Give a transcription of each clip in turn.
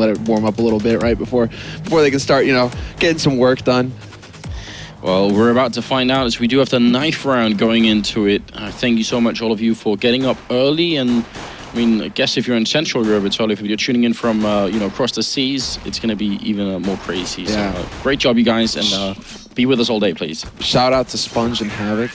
let it warm up a little bit, right, before they can start, you know, getting some work done. Well, we're about to find out as we do have the 9th round going into it. Thank you so much, all of you, for getting up early. And I mean, I guess if you're in Central Europe, it's early. If you're tuning in from, you know, across the seas, it's going to be even more crazy. Yeah. So, great job, you guys, and be with us all day, please. Shout out to Sponge and Havoc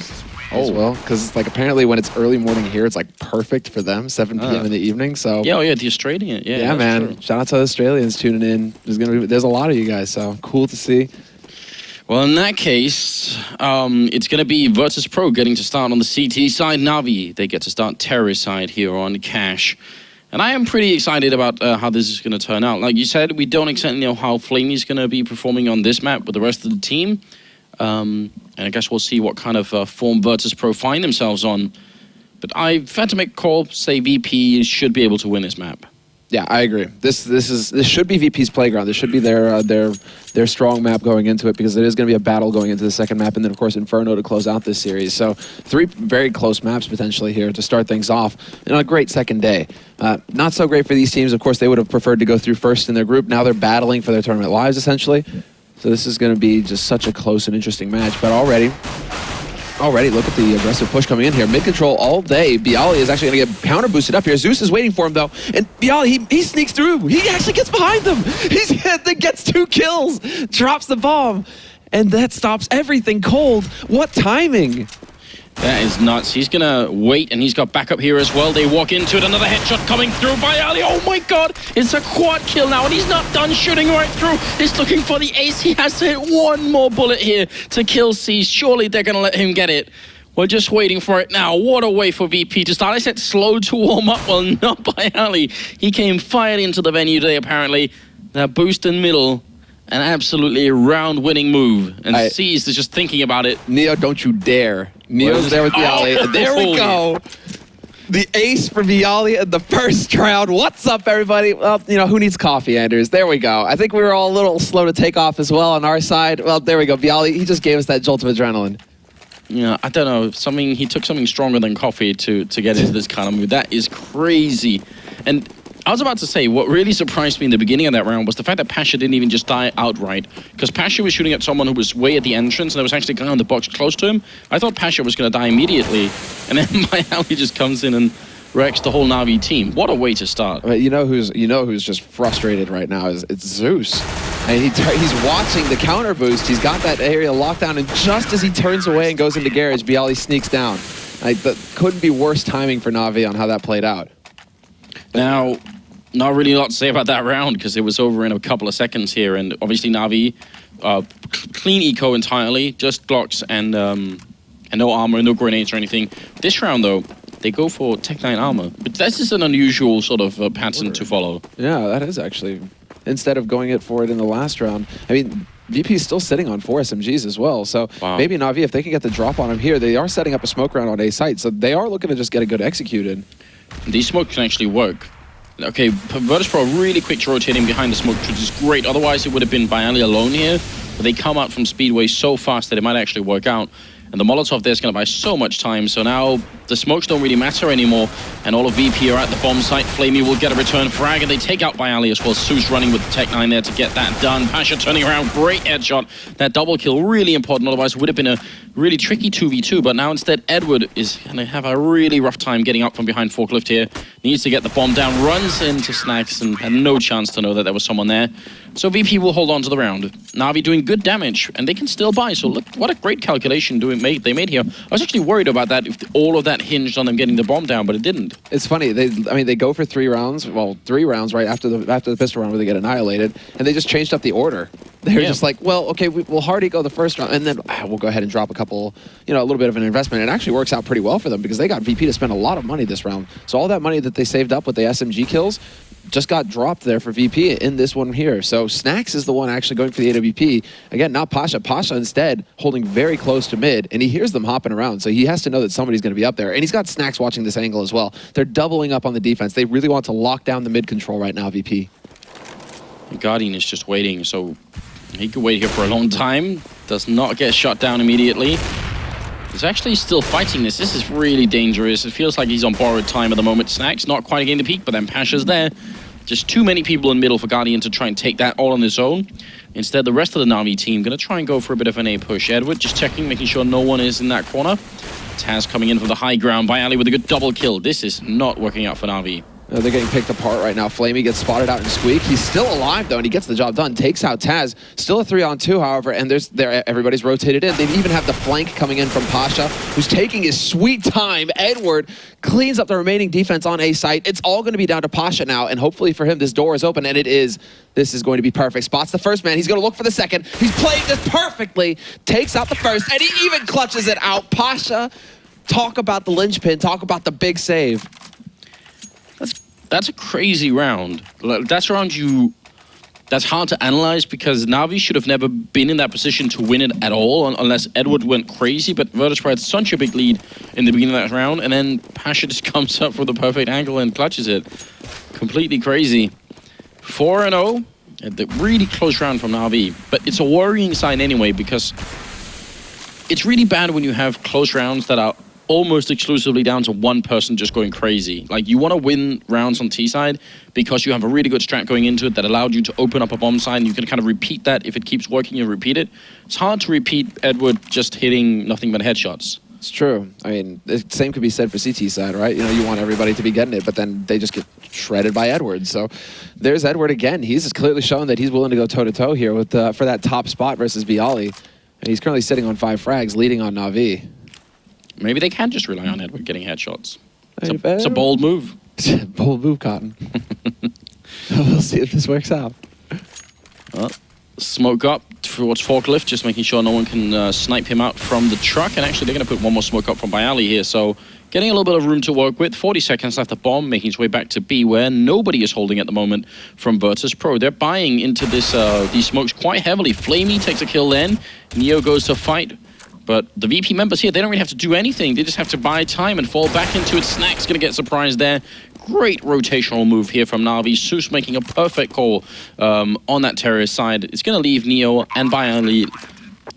as well, because like apparently when it's early morning here, it's like perfect for them, 7 p.m. in the evening. So yeah, the Australian, yeah, man. True. Shout out to the Australians tuning in. There's a lot of you guys, so cool to see. Well, in that case, it's going to be Virtus.Pro getting to start on the CT side. Na'Vi, they get to start Terrorist side here on Cash. And I am pretty excited about how this is going to turn out. Like you said, we don't exactly know how Flamey's going to be performing on this map with the rest of the team. And I guess we'll see what kind of form Virtus.Pro find themselves on. But I've had to make a call, say VP should be able to win this map. Yeah, I agree. This should be VP's playground. This should be their strong map going into it, because it is going to be a battle going into the second map, and then of course Inferno to close out this series. So 3 very close maps potentially here to start things off, and on a great second day. Not so great for these teams. Of course, they would have preferred to go through first in their group. Now they're battling for their tournament lives essentially. So this is going to be just such a close and interesting match. But already, look at the aggressive push coming in here. Mid control all day. Bialy is actually going to get counter boosted up here. Zeus is waiting for him though. And Bialy, he sneaks through. He actually gets behind them. Gets 2 kills. Drops the bomb. And that stops everything cold. What timing? That is nuts. He's going to wait, and he's got backup here as well. They walk into it. Another headshot coming through by Ali. Oh my god. It's a quad kill now, and he's not done shooting right through. He's looking for the ace. He has to hit 1 more bullet here to kill C. Surely they're going to let him get it. We're just waiting for it now. What a way for VP to start. I said slow to warm up. Well, not by Ali. He came fired into the venue today, apparently. That boost in middle. An absolutely round-winning move. And C's is just thinking about it. Neo, don't you dare. Neo's there with Bialy. There we go. The ace for Bialy in the first round. What's up, everybody? Well, you know, who needs coffee, Anders? There we go. I think we were all a little slow to take off as well on our side. Well, there we go. Bialy, he just gave us that jolt of adrenaline. Yeah, I don't know. He took something stronger than coffee to get into this kind of move. That is crazy. And I was about to say, what really surprised me in the beginning of that round was the fact that Pasha didn't even just die outright. Because Pasha was shooting at someone who was way at the entrance, and there was actually a guy on the box close to him. I thought Pasha was going to die immediately. And then Bialy just comes in and wrecks the whole Na'Vi team. What a way to start. But you know who's just frustrated right now it's Zeus. And he's watching the counter boost. He's got that area locked down, and just as he turns away and goes into garage, Bialy sneaks down. That couldn't be worse timing for Na'Vi on how that played out. Now, not really a lot to say about that round, because it was over in a couple of seconds here, and obviously Na'Vi, clean eco entirely, just Glocks and no armor, no grenades or anything. This round, though, they go for Tech 9 armor, but this is an unusual sort of pattern to follow. Yeah, that is actually, instead of going for it in the last round. I mean, VP is still sitting on 4 SMGs as well, so maybe Na'Vi, if they can get the drop on him here, they are setting up a smoke round on A site, so they are looking to just get a good executed. These smokes can actually work. Okay, Virtus.Pro really quick to rotate him behind the smoke, which is great. Otherwise, it would have been Bialy alone here. But they come out from Speedway so fast that it might actually work out. And the Molotov there is going to buy so much time. So now the smokes don't really matter anymore. And all of VP are at the bomb site. Flamey will get a return frag, and they take out Bialy as well. Zeus running with the Tech 9 there to get that done. Pasha turning around, great headshot. That double kill, really important. Otherwise, it would have been a really tricky 2v2. But now instead, Edward is going to have a really rough time getting up from behind Forklift here. Needs to get the bomb down, runs into Snacks, and had no chance to know that there was someone there. So VP will hold on to the round. Na'Vi doing good damage, and they can still buy. So look, what a great calculation they made here. I was actually worried about that, if all of that hinged on them getting the bomb down, but it didn't. It's funny. They go for 3 rounds. Well, 3 rounds right after the pistol round where they get annihilated, and they just changed up the order. They were just like, well, okay, we'll Hardy go the first round, and then we'll go ahead and drop a couple, a little bit of an investment. It actually works out pretty well for them because they got VP to spend a lot of money this round. So all that money that they saved up with the SMG kills just got dropped there for VP in this one here. So Snacks is the one actually going for the AWP. Again, not Pasha. Pasha instead holding very close to mid, and he hears them hopping around, so he has to know that somebody's going to be up there. And he's got Snacks watching this angle as well. They're doubling up on the defense. They really want to lock down the mid control right now, VP. Guardian is just waiting, so he could wait here for a long time. Does not get shot down immediately. He's actually still fighting this. This is really dangerous. It feels like he's on borrowed time at the moment. Snacks not quite getting the peak, but then Pasha's there. Just too many people in middle for Guardian to try and take that all on his own. Instead, the rest of the Na'Vi team going to try and go for a bit of an A push. Edward just checking, making sure no one is in that corner. Taz coming in from the high ground by Ali with a good double kill. This is not working out for Na'Vi. No, they're getting picked apart right now. Flamey gets spotted out in Squeak. He's still alive, though, and he gets the job done. Takes out Taz. Still a 3-on-2, however, and everybody's rotated in. They even have the flank coming in from Pasha, who's taking his sweet time. Edward cleans up the remaining defense on A site. It's all going to be down to Pasha now, and hopefully for him, this door is open, and it is. This is going to be perfect. Spots the first man. He's going to look for the second. He's playing this perfectly. Takes out the first, and he even clutches it out. Pasha, talk about the linchpin. Talk about the big save. That's a crazy round. That's a round that's hard to analyze because Na'Vi should have never been in that position to win it at all unless Edward went crazy, but Virtus.Pro had such a big lead in the beginning of that round, and then Pasha just comes up with a perfect angle and clutches it. Completely crazy. 4-0, a really close round from Na'Vi, but it's a worrying sign anyway because it's really bad when you have close rounds that are almost exclusively down to one person just going crazy. Like, you want to win rounds on T side because you have a really good strat going into it that allowed you to open up a bomb side, and you can kind of repeat that. If it keeps working, you repeat it. It's hard to repeat Edward just hitting nothing but headshots. It's true. I mean, the same could be said for CT side, right? You know, you want everybody to be getting it, but then they just get shredded by Edward. So there's Edward again. He's clearly shown that he's willing to go toe-to-toe here with for that top spot versus Bialy. And he's currently sitting on 5 frags, leading on Na'Vi. Maybe they can just rely on Edward getting headshots. It's a bold move. Bold move, Cotton. We'll see if this works out. Smoke up towards Forklift, just making sure no one can snipe him out from the truck. And actually, they're going to put one more smoke up from Bialy here. So getting a little bit of room to work with. 40 seconds left. The bomb making its way back to B, where nobody is holding at the moment from Virtus.Pro. They're buying into this these smokes quite heavily. Flamey takes a kill then. Neo goes to fight. But the VP members here, they don't really have to do anything. They just have to buy time and fall back into it. Snack's going to get surprised there. Great rotational move here from Na'Vi. Zeus making a perfect call on that terrorist side. It's going to leave Neo and Bialy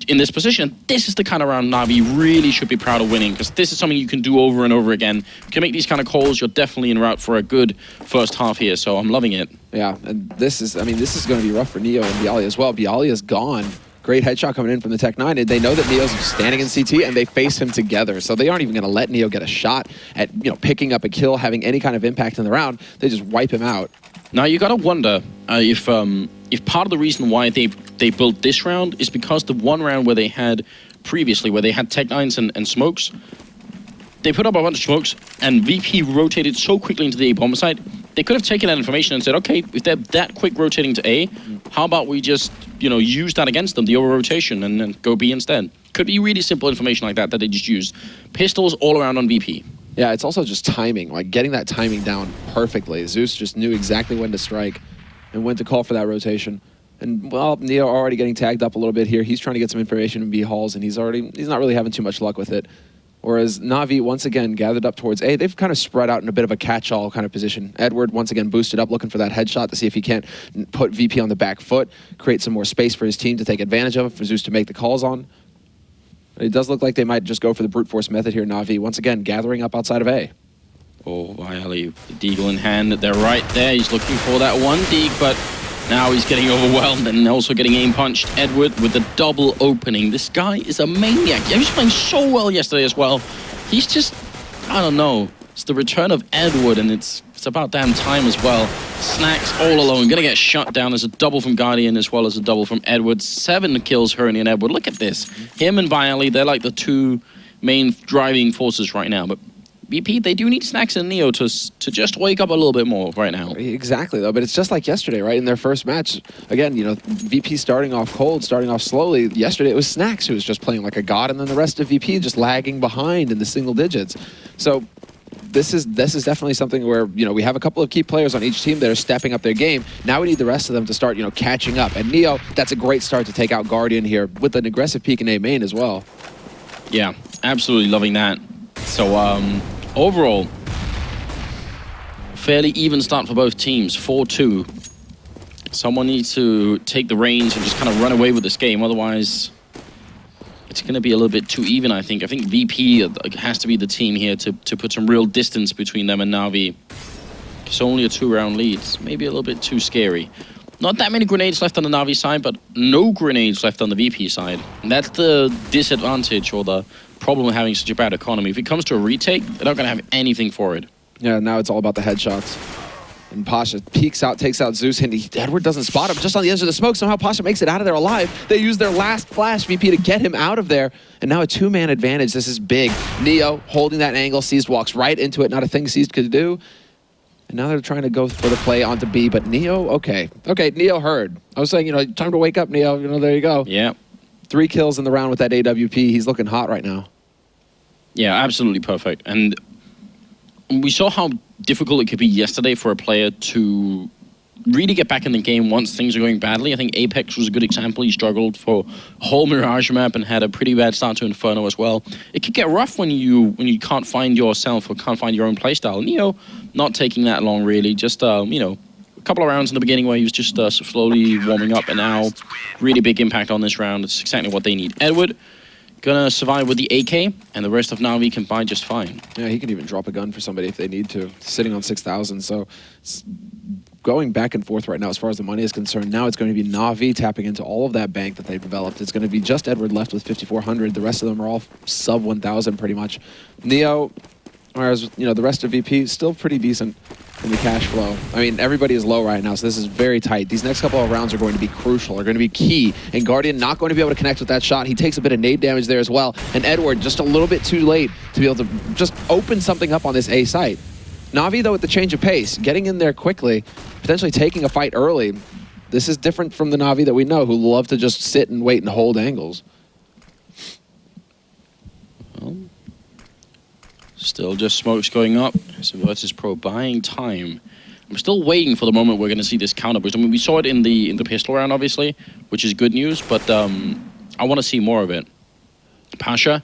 in this position. This is the kind of round Na'Vi really should be proud of winning, because this is something you can do over and over again. You can make these kind of calls. You're definitely en route for a good first half here, so I'm loving it. Yeah, and this is going to be rough for Neo and Bialy as well. Bialy is gone. Great headshot coming in from the Tech-9, and they know that Neo's standing in CT, and they face him together. So they aren't even going to let Neo get a shot at, you know, picking up a kill, having any kind of impact in the round. They just wipe him out. Now you got to wonder if part of the reason why they built this round is because the one round where they had previously, where they had Tech-9s and smokes, they put up a bunch of smokes, and VP rotated so quickly into the A bomber side. They could have taken that information and said, okay, if they're that quick rotating to A, how about we just, you know, use that against them, the over-rotation, and then go B instead. Could be really simple information like that they just used. Pistols all around on VP. Yeah, it's also just timing, like getting that timing down perfectly. Zeus just knew exactly when to strike and when to call for that rotation. And, well, Neo already getting tagged up a little bit here. He's trying to get some information in B halls, and he's not really having too much luck with it. Whereas Na'Vi, once again, gathered up towards A. They've kind of spread out in a bit of a catch-all kind of position. Edward, once again, boosted up, looking for that headshot to see if he can't put VP on the back foot, create some more space for his team to take advantage of, for Zeus to make the calls on. But it does look like they might just go for the brute force method here, Na'Vi. Once again, gathering up outside of A. Oh, Bialy, the deagle in hand. They're right there. He's looking for that one deagle, but now he's getting overwhelmed and also getting aim punched. Edward with the double opening. This guy is a maniac. He was playing so well yesterday as well. He's just, I don't know. It's the return of Edward, and it's about damn time as well. Snacks all alone. Gonna get shut down. There's a double from Guardian as well as a double from Edward. 7 kills, Herney and Edward. Look at this. Him and Bialy, they're like the two main driving forces right now. But VP, they do need Snacks and Neo to just wake up a little bit more right now. Exactly, though. But it's just like yesterday, right? In their first match, again, you know, VP starting off cold, starting off slowly. Yesterday, it was Snacks who was just playing like a god, and then the rest of VP just lagging behind in the single digits. So this is definitely something where, you know, we have a couple of key players on each team that are stepping up their game. Now we need the rest of them to start, you know, catching up. And Neo, that's a great start to take out Guardian here with an aggressive peek in A main as well. Yeah, absolutely loving that. So, overall, fairly even start for both teams, 4-2. Someone needs to take the reins and just kind of run away with this game, otherwise it's going to be a little bit too even, I think. I think VP has to be the team here to put some real distance between them and Na'Vi. It's only a 2-round lead. Maybe a little bit too scary. Not that many grenades left on the Na'Vi side, but no grenades left on the VP side. And that's the disadvantage or the problem with having such a bad economy. If it comes to a retake, they're not going to have anything for it. Yeah, now it's all about the headshots. And Pasha peeks out, takes out Zeus, and Edward doesn't spot him. Just on the edge of the smoke, somehow Pasha makes it out of there alive. They use their last flash VP to get him out of there. And now a 2-man advantage. This is big. Neo holding that angle. Seized walks right into it. Not a thing Seized could do. And now they're trying to go for the play onto B, but Neo, okay. Okay, Neo heard. I was saying, time to wake up, Neo. There you go. Yeah. 3 kills in the round with that AWP. He's looking hot right now. Yeah, absolutely perfect. And we saw how difficult it could be yesterday for a player to really get back in the game once things are going badly. I think Apex was a good example. He struggled for a whole Mirage map and had a pretty bad start to Inferno as well. It could get rough when you can't find yourself or can't find your own playstyle. Neo, not taking that long really. Just a couple of rounds in the beginning where he was just slowly warming up, and now really big impact on this round. It's exactly what they need. Edward gonna survive with the AK, and the rest of Na'Vi can buy just fine. Yeah, he can even drop a gun for somebody if they need to. Sitting on 6,000, so it's going back and forth right now as far as the money is concerned. Now it's going to be Na'Vi tapping into all of that bank that they've developed. It's going to be just Edward left with 5,400. The rest of them are all sub 1,000 pretty much. Neo, whereas the rest of VP, still pretty decent in the cash flow. I mean, everybody is low right now, so this is very tight. These next couple of rounds are going to be crucial, are going to be key, and Guardian not going to be able to connect with that shot. He takes a bit of nade damage there as well, and Edward just a little bit too late to be able to just open something up on this A site. Na'Vi, though, with the change of pace, getting in there quickly, potentially taking a fight early. This is different from the Na'Vi that we know, who love to just sit and wait and hold angles. Well, still just smokes going up. So Virtus.Pro buying time. I'm still waiting for the moment we're going to see this counter boost. I mean, we saw it in the pistol round, obviously, which is good news, but I want to see more of it. Pasha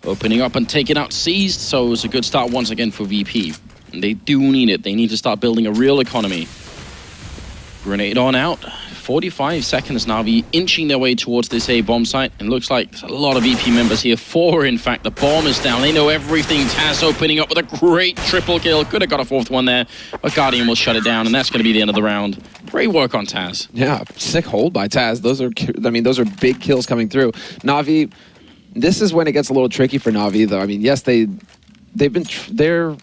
opening up and taking out Seized, so it's a good start once again for VP. And they do need it. They need to start building a real economy. Grenade on out. 45 seconds now. Na'Vi inching their way towards this A bomb site. And looks like there's a lot of VP members here. 4, in fact. The bomb is down. They know everything. Taz opening up with a great triple kill. Could have got a 4th one there. But Guardian will shut it down, and that's going to be the end of the round. Great work on Taz. Yeah, sick hold by Taz. Those are big kills coming through. Na'Vi, this is when it gets a little tricky for Na'Vi, though. I mean, yes, they're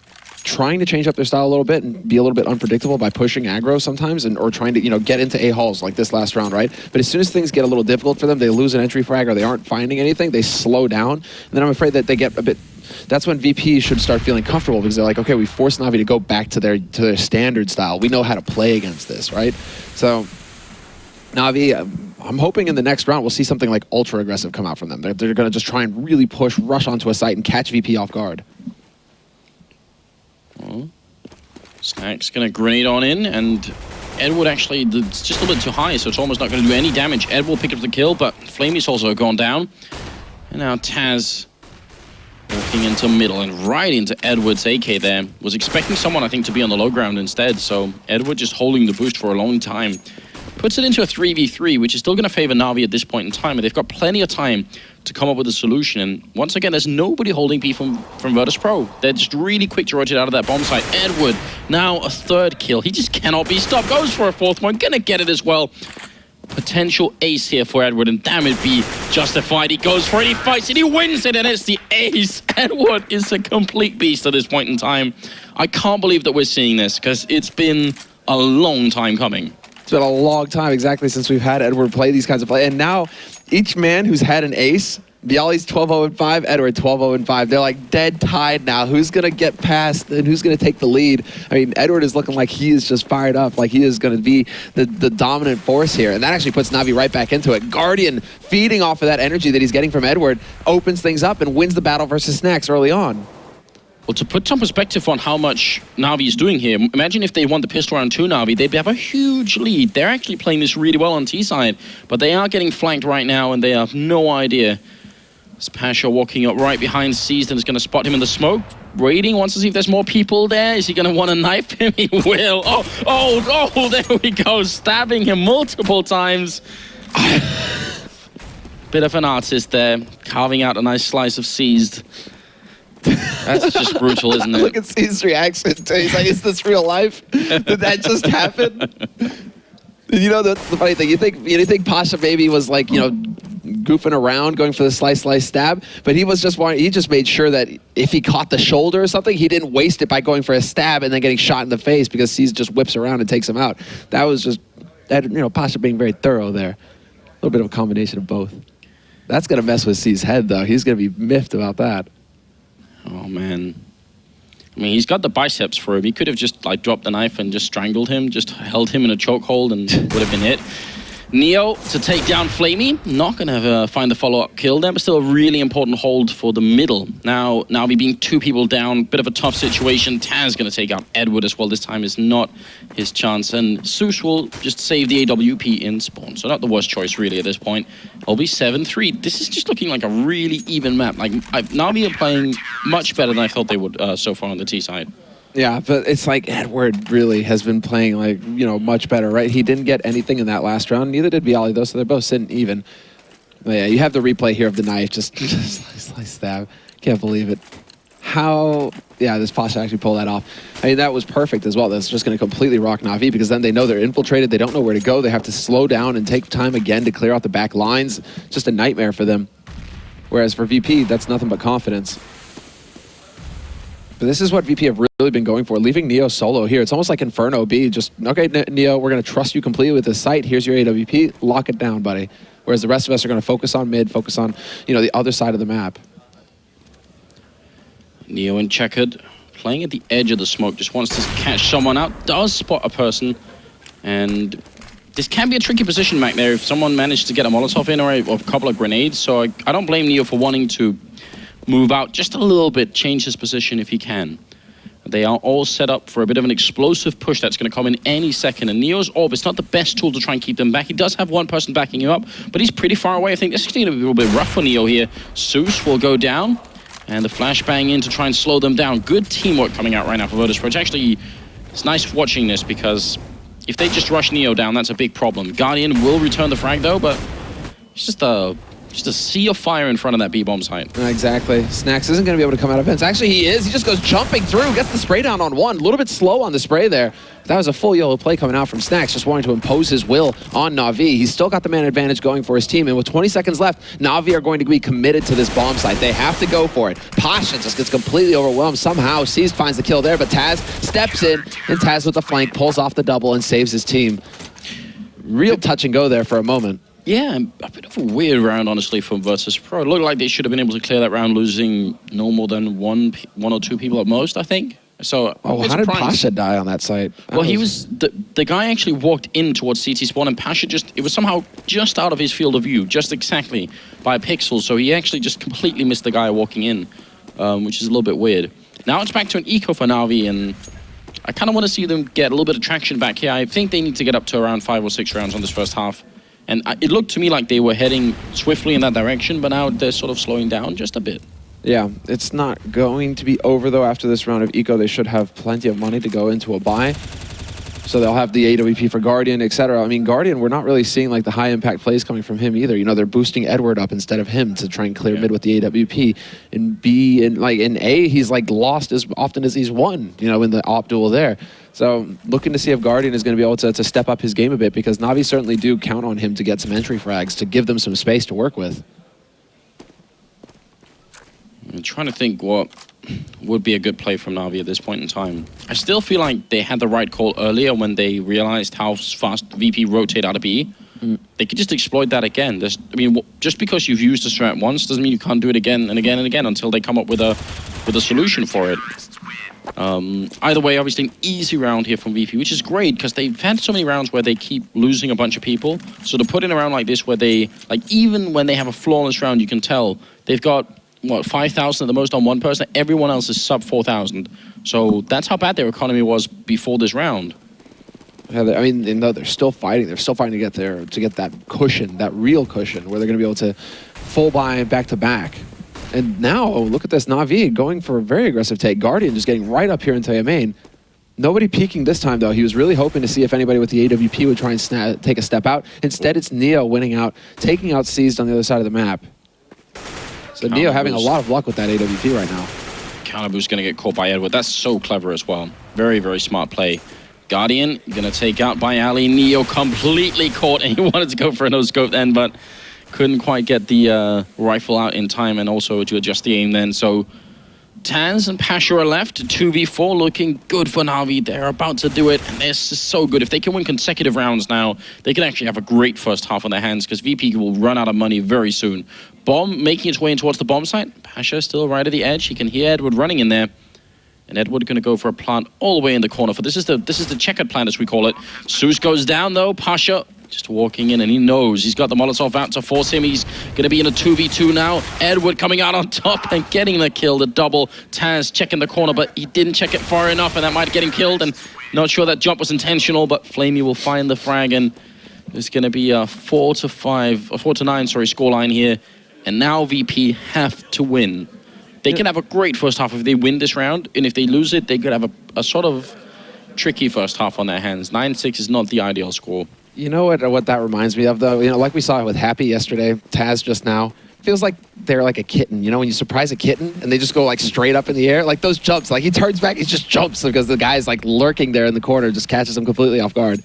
trying to change up their style a little bit and be a little bit unpredictable by pushing aggro sometimes, or trying to get into A halls like this last round, right? But as soon as things get a little difficult for them, they lose an entry frag or they aren't finding anything, they slow down, and then I'm afraid that they get a bit. That's when VP should start feeling comfortable, because they're like, okay, we forced Na'Vi to go back to their standard style. We know how to play against this, right? So Na'Vi, I'm hoping in the next round we'll see something like ultra aggressive come out from them. They're going to just try and really rush onto a site and catch VP off guard. Well, Snack's going to grenade on in, and Edward actually, it's just a little bit too high, so it's almost not going to do any damage. Ed will pick up the kill, but Flamey's also gone down. And now Taz walking into middle and right into Edward's AK there. Was expecting someone, I think, to be on the low ground instead, so Edward just holding the boost for a long time. Puts it into a 3v3, which is still going to favor Na'Vi at this point in time, and they've got plenty of time to come up with a solution. And once again, there's nobody holding B from Virtus.Pro. They're just really quick to rotate out of that bomb site. Edward, now a 3rd kill. He just cannot be stopped. Goes for a 4th one. Gonna get it as well. Potential ace here for Edward, and damn it, be justified. He goes for it, he fights it, he wins it, and it's the ace. Edward is a complete beast at this point in time. I can't believe that we're seeing this, because it's been a long time coming. It's been a long time, exactly, since we've had Edward play these kinds of play. And now, each man who's had an ace, Bialy's 12-0-5, Edward 12-0-5. They're like dead tied now. Who's going to get past and who's going to take the lead? I mean, Edward is looking like he is just fired up, like he is going to be the dominant force here. And that actually puts Na'Vi right back into it. Guardian, feeding off of that energy that he's getting from Edward, opens things up and wins the battle versus Snacks early on. Well, to put some perspective on how much Na'Vi is doing here, imagine if they won the pistol round 2 Na'Vi, they'd have a huge lead. They're actually playing this really well on T side, but they are getting flanked right now and they have no idea. It's Pasha walking up right behind Seized and is going to spot him in the smoke. Waiting, wants to see if there's more people there. Is he going to want to knife him? He will. Oh, there we go. Stabbing him multiple times. Bit of an artist there, carving out a nice slice of Seized. That's just brutal, isn't it? Look at C's reaction. He's like, is this real life? Did that just happen? You know, that's the funny thing. You think Pasha maybe was like, you know, goofing around, going for the slice, stab, but he just made sure that if he caught the shoulder or something, he didn't waste it by going for a stab and then getting shot in the face because C's just whips around and takes him out. That was just, you know, Pasha being very thorough there. A little bit of a combination of both. That's going to mess with C's head, though. He's going to be miffed about that. Oh, man. I mean, he's got the biceps for him. He could have just, like, dropped the knife and just strangled him, just held him in a chokehold and would have been it. Neo to take down Flamey. Not going to find the follow-up kill there, but still a really important hold for the middle. Now we being 2 people down, bit of a tough situation. Taz going to take out Edward as well. This time is not his chance. And Zeus will just save the AWP in spawn. So not the worst choice, really, at this point. It'll be 7-3. This is just looking like a really even map. Like, Na'Vi are playing much better than I thought they would so far on the T side. Yeah, but it's like Edward really has been playing, like, you know, much better, right? He didn't get anything in that last round. Neither did Bialy, though, so they're both sitting even. But yeah, you have the replay here of the knife. Just slice, stab. Can't believe it. How... Yeah, this Pasha actually pulled that off. I mean, that was perfect as well. That's just going to completely rock Na'Vi because then they know they're infiltrated. They don't know where to go. They have to slow down and take time again to clear out the back lines. Just a nightmare for them. Whereas for VP, that's nothing but confidence. But this is what VP have really been going for, leaving Neo solo here. It's almost like Inferno B. Just, okay, Neo, we're going to trust you completely with this site. Here's your AWP. Lock it down, buddy. Whereas the rest of us are going to focus on mid, focus on, you know, the other side of the map. Neo and Checkered, playing at the edge of the smoke, just wants to catch someone out. Does spot a person. And this can be a tricky position back there if someone managed to get a Molotov in or a couple of grenades. So I don't blame Neo for wanting to move out just a little bit, change his position if he can. They are all set up for a bit of an explosive push that's going to come in any second. And Neo's orb is not the best tool to try and keep them back. He does have one person backing you up, but he's pretty far away. I think this is going to be a little bit rough for Neo here. Zeus will go down, and the flashbang in to try and slow them down. Good teamwork coming out right now for Virtus.Pro. Actually, it's nice watching this because if they just rush Neo down, that's a big problem. Guardian will return the frag though, but it's just a sea of fire in front of that B-bomb site. Exactly. Snacks isn't going to be able to come out of vents. Actually, he is. He just goes jumping through, gets the spray down on one. A little bit slow on the spray there. That was a full yellow play coming out from Snacks, just wanting to impose his will on Na'Vi. He's still got the man advantage going for his team, and with 20 seconds left, Na'Vi are going to be committed to this bomb site. They have to go for it. Pasha just gets completely overwhelmed. Somehow, Seized finds the kill there, but Taz steps in, and Taz with the flank pulls off the double and saves his team. Real touch and go there for a moment. Yeah, a bit of a weird round, honestly, from Virtus.Pro. It looked like they should have been able to clear that round, losing no more than one or two people at most, I think. So, oh, how did Pasha die on that site? Well, he was the guy actually walked in towards CT spawn, and Pasha it was somehow just out of his field of view, just exactly by a pixel. So he actually just completely missed the guy walking in, which is a little bit weird. Now it's back to an eco for Na'Vi, and I kind of want to see them get a little bit of traction back here. I think they need to get up to around 5 or 6 rounds on this first half. And it looked to me like they were heading swiftly in that direction, but now they're sort of slowing down just a bit. Yeah, it's not going to be over, though, after this round of eco. They should have plenty of money to go into a buy. So they'll have the AWP for Guardian, etc. I mean, Guardian, we're not really seeing like the high-impact plays coming from him either. You know, they're boosting Edward up instead of him to try and clear mid with the AWP. In B, in A, he's like lost as often as he's won, you know, in the op duel there. So looking to see if Guardian is going to be able to step up his game a bit, because Na'Vi certainly do count on him to get some entry frags, to give them some space to work with. I'm trying to think what would be a good play from Na'Vi at this point in time. I still feel like they had the right call earlier when they realized how fast VP rotate out of B. They could just exploit that again. I mean, just because you've used a strat once doesn't mean you can't do it again and again and again until they come up with a solution for it. Either way, obviously an easy round here from VP, which is great because they've had so many rounds where they keep losing a bunch of people. So to put in a round like this where they, like, even when they have a flawless round, you can tell they've got, what, 5,000 at the most on one person. Everyone else is sub 4,000. So that's how bad their economy was before this round. Yeah, I mean, no, they're still fighting. They're still fighting to get that cushion, that real cushion, where they're going to be able to full buy back to back. And now, look at this, Na'Vi going for a very aggressive take. Guardian just getting right up here into a main. Nobody peeking this time, though. He was really hoping to see if anybody with the AWP would try and take a step out. Instead, it's Neo winning out, taking out Seized on the other side of the map. So Neo having a lot of luck with that AWP right now. Calibu's going to get caught by Edward. That's so clever as well. Very, very smart play. Guardian going to take out by Ali. Neo completely caught, and he wanted to go for a no-scope then, but couldn't quite get the rifle out in time and also to adjust the aim then. So Taz and Pasha are left. 2v4 looking good for Na'Vi. They're about to do it, and this is so good. If they can win consecutive rounds now, they can actually have a great first half on their hands because VP will run out of money very soon. Bomb making its way in towards the bomb site. Pasha still right at the edge. He can hear Edward running in there. And Edward going to go for a plant all the way in the corner. This is the checkered plant, as we call it. Zeus goes down, though. Pasha just walking in, and he knows he's got the Molotov out to force him. He's going to be in a 2v2 now. Edward coming out on top and getting the kill, the double. Taz checking the corner, but he didn't check it far enough, and that might get him killed. And not sure that jump was intentional, but Flamey will find the frag, and there's going to be a 4-9 scoreline here. And now VP have to win. They can have a great first half if they win this round, and if they lose it, they could have a sort of tricky first half on their hands. 9-6 is not the ideal score. You know what that reminds me of, though? You know, like we saw with Happy yesterday, Taz just now, feels like they're like a kitten. You know, when you surprise a kitten and they just go like straight up in the air, like those jumps, like he turns back, he just jumps because the guy's like lurking there in the corner, just catches him completely off guard.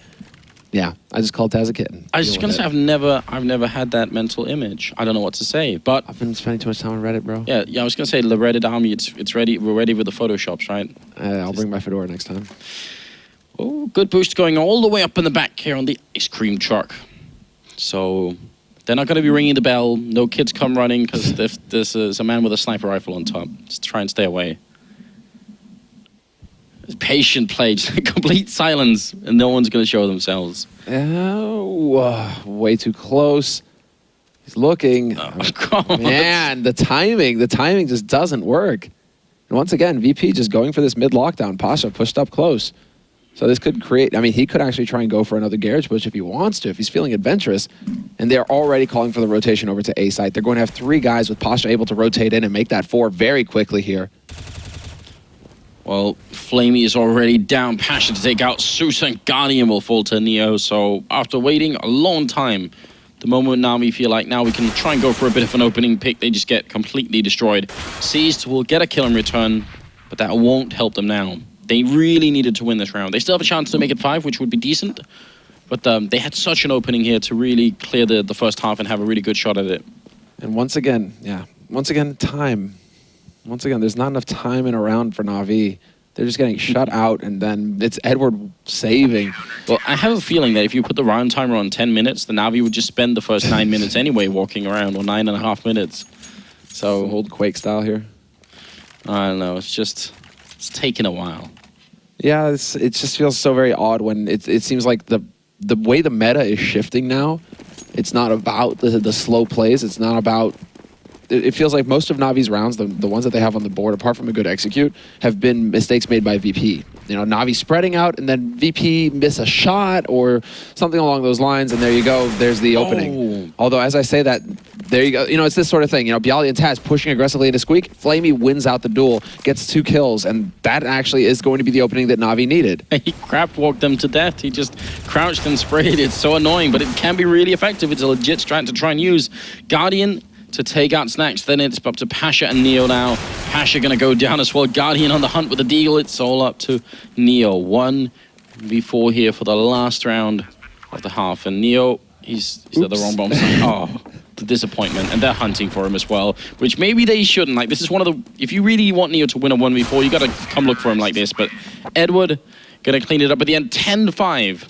Yeah, I just called Taz a kitten. I was just gonna say I've never had that mental image. I don't know what to say, but I've been spending too much time on Reddit, bro. Yeah. I was gonna say the Reddit army. It's ready. We're ready with the photoshops, right? I'll bring my fedora next time. Oh, good boost going all the way up in the back here on the ice cream truck. So they're not gonna be ringing the bell. No kids come running because this is a man with a sniper rifle on top. Just try and stay away. Patient play, just complete silence, and no one's going to show themselves. Oh, way too close. He's looking. Oh, God. Man, the timing just doesn't work. And once again, VP just going for this mid-lockdown. Pasha pushed up close. So this could create, I mean, he could actually try and go for another garage push if he wants to, if he's feeling adventurous. And they're already calling for the rotation over to A site. They're going to have 3 guys with Pasha able to rotate in and make that 4 very quickly here. Well, Flamey is already down. Pasha to take out Zeus, and Guardian will fall to Neo. So after waiting a long time, the moment now we feel like now we can try and go for a bit of an opening pick, they just get completely destroyed. Seized will get a kill in return, but that won't help them now. They really needed to win this round. They still have a chance to make it 5, which would be decent. But they had such an opening here to really clear the first half and have a really good shot at it. And once again, time. Once again, there's not enough time in a round for Na'Vi. They're just getting shut out, and then it's Edward saving. Well, I have a feeling that if you put the round timer on 10 minutes, the Na'Vi would just spend the first 9 minutes anyway walking around, or 9.5 minutes. So old Quake style here. I don't know. It's taking a while. Yeah, it just feels so very odd when it seems like the way the meta is shifting now. It's not about the slow plays. It's not about. It feels like most of Na'Vi's rounds, the ones that they have on the board, apart from a good execute, have been mistakes made by VP. You know, Na'Vi spreading out, and then VP miss a shot or something along those lines, and there you go. There's the opening. Although, as I say that, there you go. You know, it's this sort of thing. You know, Byali and Taz pushing aggressively into Squeak. Flamey wins out the duel, gets 2 kills, and that actually is going to be the opening that Na'Vi needed. He crap walked them to death. He just crouched and sprayed. It's so annoying, but it can be really effective. It's a legit strat to try and use. Guardian to take out Snacks. Then it's up to Pasha and Neo now. Pasha going to go down as well. Guardian on the hunt with the deagle. It's all up to Neo. 1v4 here for the last round of the half. And Neo, he's at the wrong bomb site. Oh, the disappointment. And they're hunting for him as well, which maybe they shouldn't. Like, this is one of the... If you really want Neo to win a 1v4, you got to come look for him like this. But Edward going to clean it up at the end. 10-5.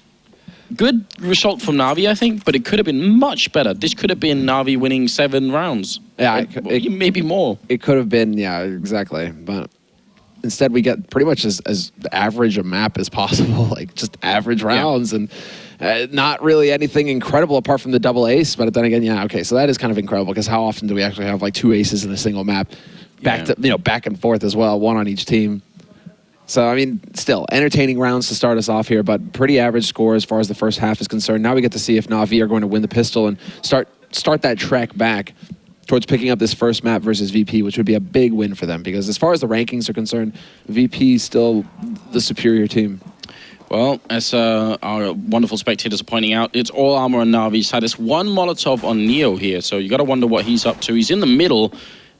Good result from Na'Vi, I think, but it could have been much better. This could have been Na'Vi winning 7 rounds. Yeah, maybe more. It could have been, yeah, exactly. But instead, we get pretty much as average a map as possible, like just average rounds, and not really anything incredible apart from the double ace. But then again, yeah, okay, so that is kind of incredible because how often do we actually have like 2 aces in a single map, back and forth as well, 1 on each team. So, I mean, still, entertaining rounds to start us off here, but pretty average score as far as the first half is concerned. Now we get to see if Na'Vi are going to win the pistol and start that trek back towards picking up this first map versus VP, which would be a big win for them, because as far as the rankings are concerned, VP is still the superior team. Well, as our wonderful spectators are pointing out, it's all armor on Na'Vi's side. There's 1 Molotov on Neo here, so you got to wonder what he's up to. He's in the middle.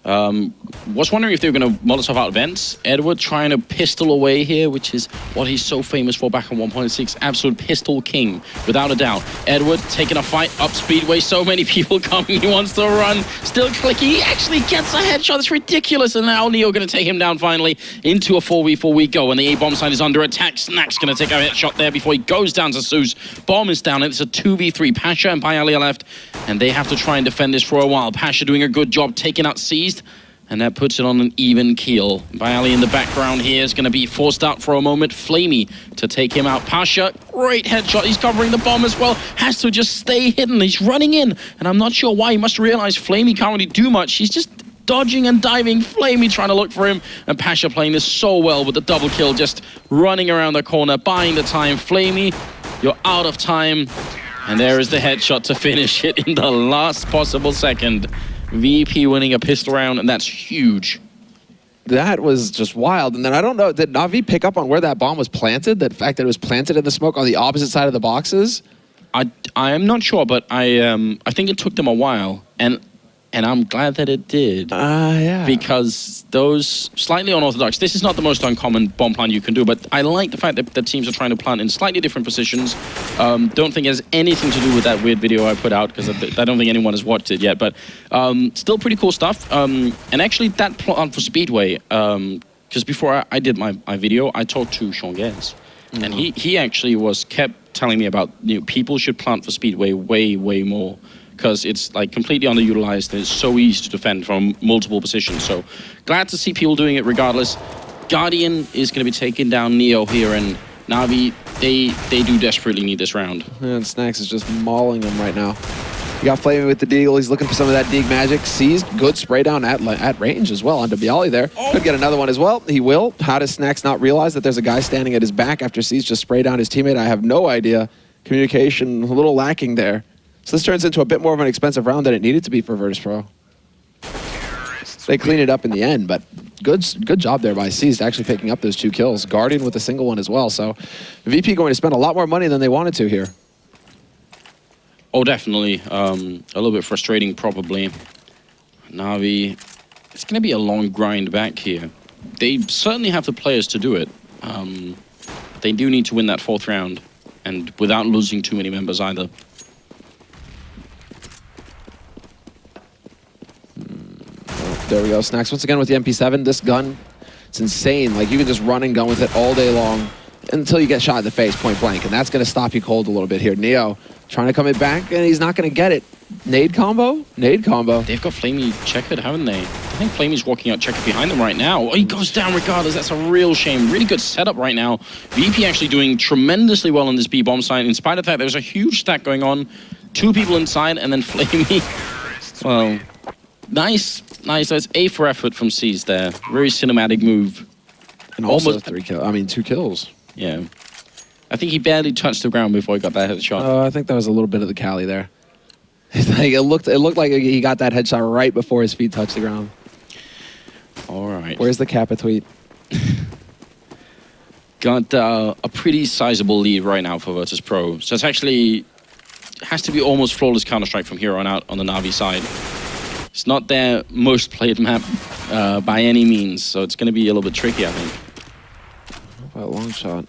Was wondering if they were going to Molotov out vents. Edward trying to pistol away here, which is what he's so famous for back in 1.6. Absolute pistol king, without a doubt. Edward taking a fight up Speedway. So many people coming. He wants to run. Still clicking. He actually gets a headshot. It's ridiculous. And now Neo going to take him down finally. Into a 4v4 we go. And the A-bomb side is under attack. Snack's going to take a headshot there before he goes down to Zeus. Bomb is down. And it's a 2v3. Pasha and Payali are left. And they have to try and defend this for a while. Pasha doing a good job taking out Seized. And that puts it on an even keel. Bayali in the background here is going to be forced out for a moment. Flamey to take him out. Pasha, great headshot. He's covering the bomb as well. Has to just stay hidden. He's running in. And I'm not sure why. He must realize Flamey can't really do much. He's just dodging and diving. Flamey trying to look for him. And Pasha playing this so well with the double kill. Just running around the corner, buying the time. Flamey, you're out of time. And there is the headshot to finish it in the last possible second. VP winning a pistol round, and that's huge. That was just wild. And then I don't know, did Na'Vi pick up on where that bomb was planted? The fact that it was planted in the smoke on the opposite side of the boxes? I am not sure, but I think it took them a while, and I'm glad that it did. Yeah. Because those slightly unorthodox, this is not the most uncommon bomb plant you can do, but I like the fact that the teams are trying to plant in slightly different positions. Don't think it has anything to do with that weird video I put out, because I don't think anyone has watched it yet, but still pretty cool stuff. And actually that plant for Speedway, because before I did my video, I talked to Sean Gares, and he actually kept telling me about, people should plant for Speedway way more, because it's like completely underutilized and it's so easy to defend from multiple positions. So glad to see people doing it regardless. Guardian is going to be taking down Neo here, and Na'Vi, they do desperately need this round. And Snacks is just mauling him right now. You got Flaming with the Deagle. He's looking for some of that Deagle magic. Seized. Good spray down at range as well onto Bialy there. Could get another one as well. He will. How does Snacks not realize that there's a guy standing at his back after Seized just sprayed down his teammate? I have no idea. Communication a little lacking there. So this turns into a bit more of an expensive round than it needed to be for Virtus.Pro. They clean it up in the end, but good job there by Seized actually picking up those 2 kills. Guardian with a single one as well. So VP going to spend a lot more money than they wanted to here. Oh, definitely. A little bit frustrating, probably. Na'Vi, it's going to be a long grind back here. They certainly have the players to do it. They do need to win that 4th round, and without losing too many members either. There we go. Snacks once again with the MP7. This gun, it's insane. Like, you can just run and gun with it all day long until you get shot in the face point blank, and that's going to stop you cold a little bit here. Neo trying to come it back, and he's not going to get it. Nade combo? Nade combo. They've got Flamey checkered, haven't they? I think Flamey's walking out checkered behind them right now. Oh, he goes down regardless. That's a real shame. Really good setup right now. VP actually doing tremendously well on this B-bomb side. In spite of that, there's a huge stack going on. 2 people inside, and then Flamey. Well, nice. That's A for effort from Seized there. Very cinematic move. And also 3 kills. I mean, 2 kills. Yeah. I think he barely touched the ground before he got that headshot. I think that was a little bit of the Cali there. It looked like he got that headshot right before his feet touched the ground. All right. Where's the Kappa tweet? Got a pretty sizable lead right now for Virtus.Pro. So it's actually has to be almost flawless Counter-Strike from here on out on the Na'Vi side. It's not their most played map by any means, so it's going to be a little bit tricky, I think. What about a long shot?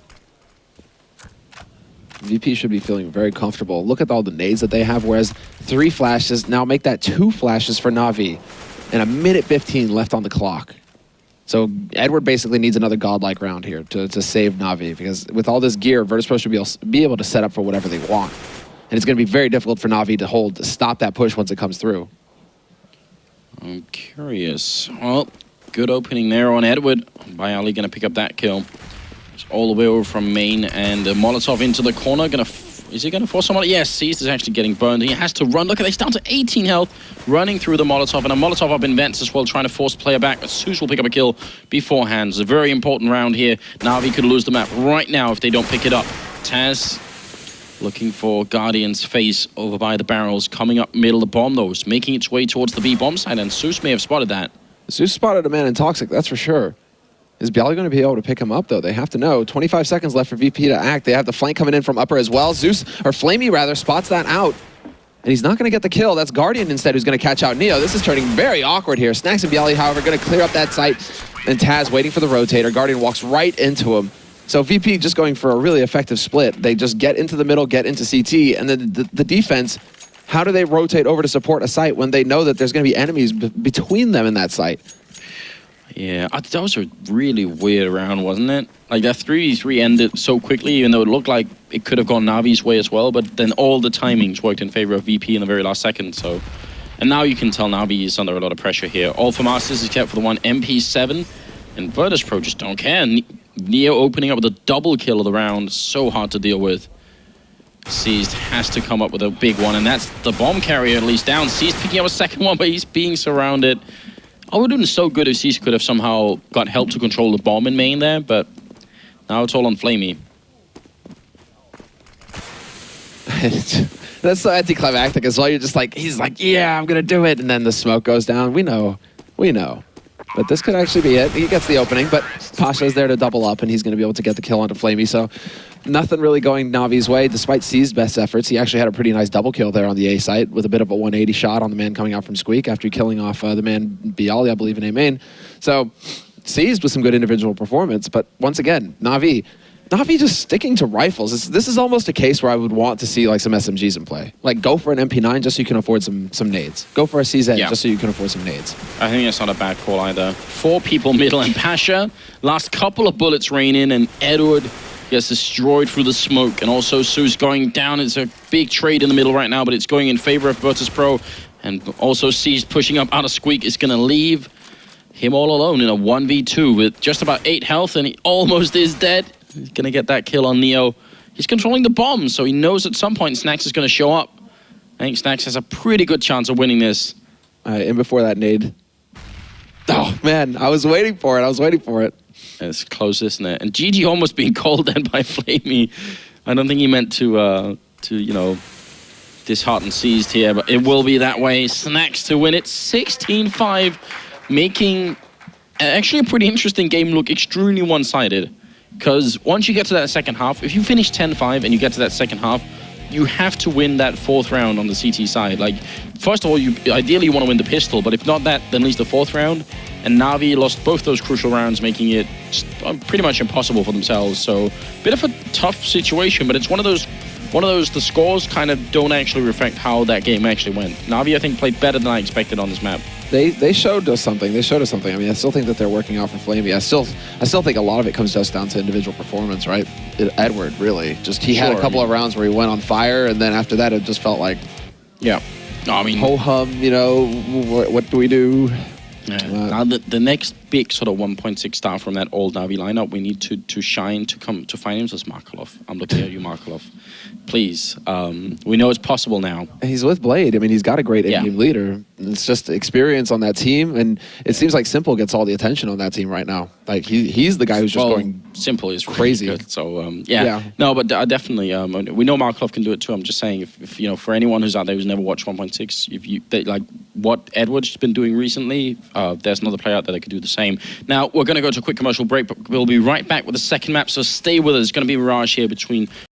VP should be feeling very comfortable. Look at all the nades that they have, whereas 3 flashes, now make that 2 flashes for Na'Vi, and a minute 15 left on the clock. So Edward basically needs another godlike round here to save Na'Vi, because with all this gear, Virtus.Pro should be able to set up for whatever they want. And it's going to be very difficult for Na'Vi to stop that push once it comes through. I'm curious. Well, good opening there on Edward. Bialy going to pick up that kill. It's all the way over from main, and Molotov into the corner. Is he going to force someone? Yes, Seized is actually getting burned. He has to run. Look at this, down to 18 health, running through the Molotov, and a Molotov up in vents as well, trying to force the player back. But Zeus will pick up a kill beforehand. It's a very important round here. Na'Vi could lose the map right now if they don't pick it up. Taz looking for Guardian's face over by the barrels, coming up middle of the bomb, though. It's making its way towards the B bomb side, and Zeus may have spotted that. Zeus spotted a man in Toxic, that's for sure. Is Bialy going to be able to pick him up, though? They have to know. 25 seconds left for VP to act. They have the flank coming in from upper as well. Zeus, or Flamey rather, spots that out. And he's not going to get the kill. That's Guardian instead who's going to catch out Neo. This is turning very awkward here. Snacks and Bialy, however, going to clear up that site. And Taz waiting for the rotator. Guardian walks right into him. So VP just going for a really effective split. They just get into the middle, get into CT, and then the defense, how do they rotate over to support a site when they know that there's going to be enemies between them in that site? Yeah, that was a really weird round, wasn't it? Like, that 3v3 ended so quickly, even though it looked like it could have gone Navi's way as well, but then all the timings worked in favor of VP in the very last second, so... And now you can tell Navi is under a lot of pressure here. All for Masters except for the one MP7, and Virtus.Pro just don't care. Neo opening up with a double kill of the round, so hard to deal with. Seized has to come up with a big one, and that's the bomb carrier at least down. Seized picking up a second one, but he's being surrounded. I would have been so good if Seized could have somehow got help to control the bomb in main there, but now it's all on Flamey. That's so anticlimactic as well. You're just like, he's like, yeah, I'm going to do it. And then the smoke goes down. We know. But this could actually be it. He gets the opening, but Pasha's there to double up, and he's going to be able to get the kill onto Flamey. So nothing really going Navi's way, despite C's best efforts. He actually had a pretty nice double kill there on the A site with a bit of a 180 shot on the man coming out from Squeak after killing off the man Bialy, I believe, in A main. So C's with some good individual performance, but once again, Navi just sticking to rifles. This is almost a case where I would want to see like some SMGs in play. Like, go for an MP9 just so you can afford some nades. Go for a CZ just so you can afford some nades. I think that's not a bad call either. 4 people middle, and Pasha, last couple of bullets rain in, and Edward gets destroyed through the smoke. And also Sue's going down. It's a big trade in the middle right now, but it's going in favor of Virtus.Pro. And also C's pushing up out of Squeak. Is going to leave him all alone in a 1v2 with just about 8 health, and he almost is dead. He's going to get that kill on Neo. He's controlling the bomb, so he knows at some point Snacks is going to show up. I think Snacks has a pretty good chance of winning this. And before that nade. Oh, man, I was waiting for it. It's close, isn't it? And GG almost being called then by Flamey. I don't think he meant to you know, dishearten Seized here, but it will be that way. Snacks to win it 16-5, making actually a pretty interesting game look extremely one-sided. Because once you get to that second half, if you finish 10-5 and you get to that second half, you have to win that 4th round on the CT side. Like, first of all, ideally you want to win the pistol, but if not that, then at least the 4th round. And Navi lost both those crucial rounds, making it pretty much impossible for themselves. So, bit of a tough situation, but it's one of those, the scores kind of don't actually reflect how that game actually went. Navi, I think, played better than I expected on this map. They showed us something. I mean, I still think that they're working out for Flamey. I still think a lot of it comes just down to individual performance, right? Edward, really. Just he had a couple of rounds where he went on fire, and then after that, it just felt like, yeah. No, I mean, ho-hum, you know, what do we do? Yeah. Now the next big sort of 1.6 star from that old Navi lineup, we need to shine to come to find him as Markelov. I'm looking at you, Markelov. Please, we know it's possible now. He's with Blade. I mean, he's got a great in-game leader. It's just experience on that team, and it seems like Simple gets all the attention on that team right now. Like he's the guy who's just going Simple is really crazy. Good. So yeah, no, but definitely, we know Markelov can do it too. I'm just saying, if you know, for anyone who's out there who's never watched 1.6, if you like what Edward's been doing recently, there's another player out there that could do the same. Now we're going to go to a quick commercial break, but we'll be right back with the second map. So stay with us. It's going to be Mirage here between